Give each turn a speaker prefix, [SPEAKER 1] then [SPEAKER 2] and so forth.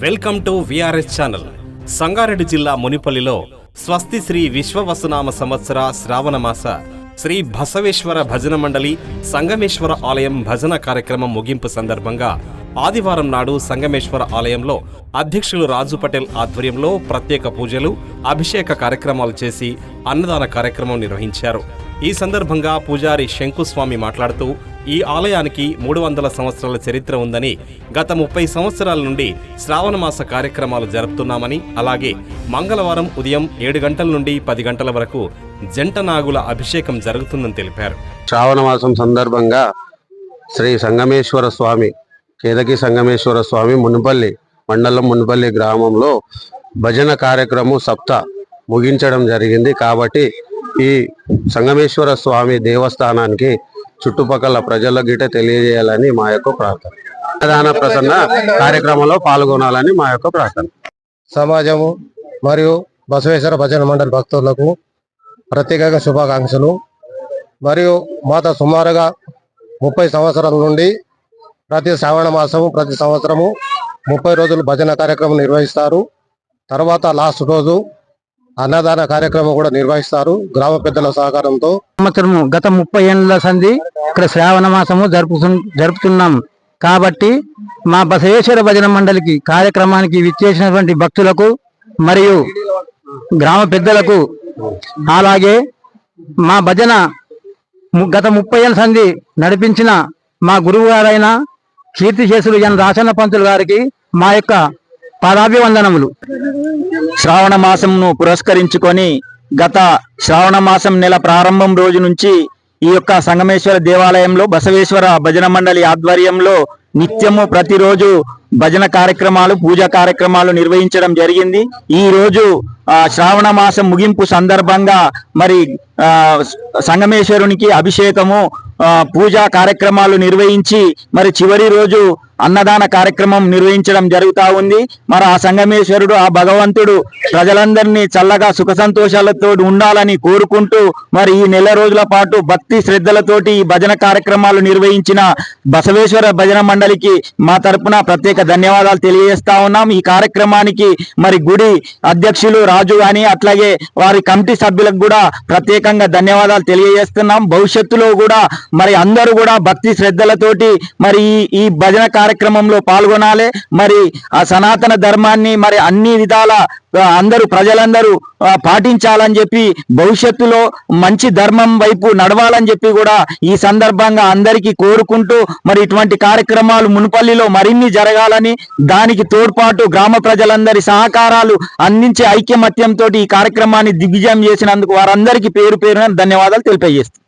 [SPEAKER 1] Welcome to VRS channel. Sangareddy జిల్లా మునిపల్లిలో స్వస్తి శ్రీ విశ్వవసునామ సంవత్సర శ్రావణమాస శ్రీ బసవేశ్వర భజన మండలి సంగమేశ్వర ఆలయం భజన కార్యక్రమం ముగింపు సందర్భంగా ఆదివారం నాడు సంగమేశ్వర ఆలయంలో అధ్యక్షులు రాజు పటేల్ ఆధ్వర్యంలో ప్రత్యేక పూజలు, అభిషేక కార్యక్రమాలు చేసి అన్నదాన కార్యక్రమం నిర్వహించారు. ఈ సందర్భంగా పూజారి శంకుస్వామి మాట్లాడుతూ, ఈ ఆలయానికి 300 సంవత్సరాల చరిత్ర ఉందని, గత 30 సంవత్సరాల నుండి శ్రావణమాస కార్యక్రమాలు జరుపుతున్నామని, అలాగే మంగళవారం ఉదయం 7 గంటల నుండి 10 గంటల వరకు జంట నాగుల అభిషేకం జరుగుతుందని తెలిపారు.
[SPEAKER 2] శ్రావణమాసం సందర్భంగా శ్రీ సంగమేశ్వర స్వామి, కేదకి సంగమేశ్వర స్వామి మునిపల్లి మండలం మునిపల్లి గ్రామంలో భజన కార్యక్రమం సప్త ముగించడం జరిగింది. కాబట్టి ఈ సంగమేశ్వర స్వామి దేవస్థానానికి చుట్టుపక్కల ప్రజల గిట తెలియజేయాలని మా యొక్క ప్రార్థన. అన్నదాన ప్రసన్న కార్యక్రమంలో పాల్గొనాలని మా యొక్క ప్రార్థన.
[SPEAKER 3] సమాజము మరియు బసవేశ్వర భజన మండలి భక్తులకు ప్రత్యేకంగా శుభాకాంక్షలు. మరియు మాత సుమారుగా 30 సంవత్సరాల నుండి ప్రతి శ్రావణ మాసము ప్రతి సంవత్సరము 30 రోజులు భజన కార్యక్రమం నిర్వహిస్తారు. తర్వాత లాస్ట్ రోజు అన్నదాన కార్యక్రమం కూడా నిర్వహిస్తారు గ్రామ పెద్దల సహకారంతో.
[SPEAKER 4] సంవత్సరము గత 30 ఏళ్ల సంధి ఇక్కడ శ్రావణ మాసము జరుపుతున్నాం. కాబట్టి మా బసవేశ్వర భజన మండలికి కార్యక్రమానికి విచ్చేసినటువంటి భక్తులకు మరియు గ్రామ పెద్దలకు, అలాగే మా భజన గత 30 ఏళ్ల సంధి నడిపించిన మా గురువు గారైన కీర్తిశేషులు ఎన్ రాచన్న పంతులు గారికి మా యొక్క పాదాభివందనములు.
[SPEAKER 5] శ్రావణ మాసంను పురస్కరించుకొని గత శ్రావణ మాసం నెల ప్రారంభం రోజు నుంచి ఈ యొక్క సంగమేశ్వర దేవాలయంలో బసవేశ్వర భజన మండలి ఆధ్వర్యంలో నిత్యము ప్రతిరోజు భజన కార్యక్రమాలు, పూజా కార్యక్రమాలు నిర్వహించడం జరిగింది. ఈ రోజు శ్రావణ మాసం ముగింపు సందర్భంగా మరి సంగమేశ్వరునికి అభిషేకము, పూజా కార్యక్రమాలు నిర్వహించి మరి చివరి రోజు అన్నదాన కార్యక్రమం నిర్వహించడం జరుగుతూ ఉంది. మరి ఆ సంగమేశ్వరుడు, ఆ భగవంతుడు ప్రజలందరినీ చల్లగా సుఖ సంతోషాలతో ఉండాలని కోరుకుంటూ మరి ఈ నెల రోజుల పాటు భక్తి శ్రద్ధలతోటి ఈ భజన కార్యక్రమాలు నిర్వహించిన బసవేశ్వర భజన మండలికి మా తరపున ప్రత్యేక ధన్యవాదాలు తెలియజేస్తా ఉన్నాం. ఈ కార్యక్రమానికి మరి గుడి అధ్యక్షులు రాజు గాని, అట్లాగే వారి కమిటీ సభ్యులకు కూడా ప్రత్యేకంగా ధన్యవాదాలు తెలియజేస్తున్నాం. భవిష్యత్తులో కూడా మరి అందరూ కూడా భక్తి శ్రద్ధలతోటి మరి ఈ భజన కార్యక్రమంలో పాల్గొనాలి. మరి ఆ సనాతన ధర్మాన్ని మరి అన్ని విధాల ప్రజలందరూ పాటించాలని చెప్పి, భవిష్యత్తులో మంచి ధర్మం వైపు నడవాలని చెప్పి కూడా ఈ సందర్భంగా అందరికీ కోరుకుంటూ మరి ఇటువంటి కార్యక్రమాలు మునుపల్లిలో మరిన్ని జరగాలని, దానికి తోడ్పాటు గ్రామ ప్రజలందరి సహకారాలు అందించే ఐక్యమత్యంతో ఈ కార్యక్రమాన్ని దిగ్విజయం చేసినందుకు వారందరికీ పేరు పేరున ధన్యవాదాలు తెలియజేస్తాను.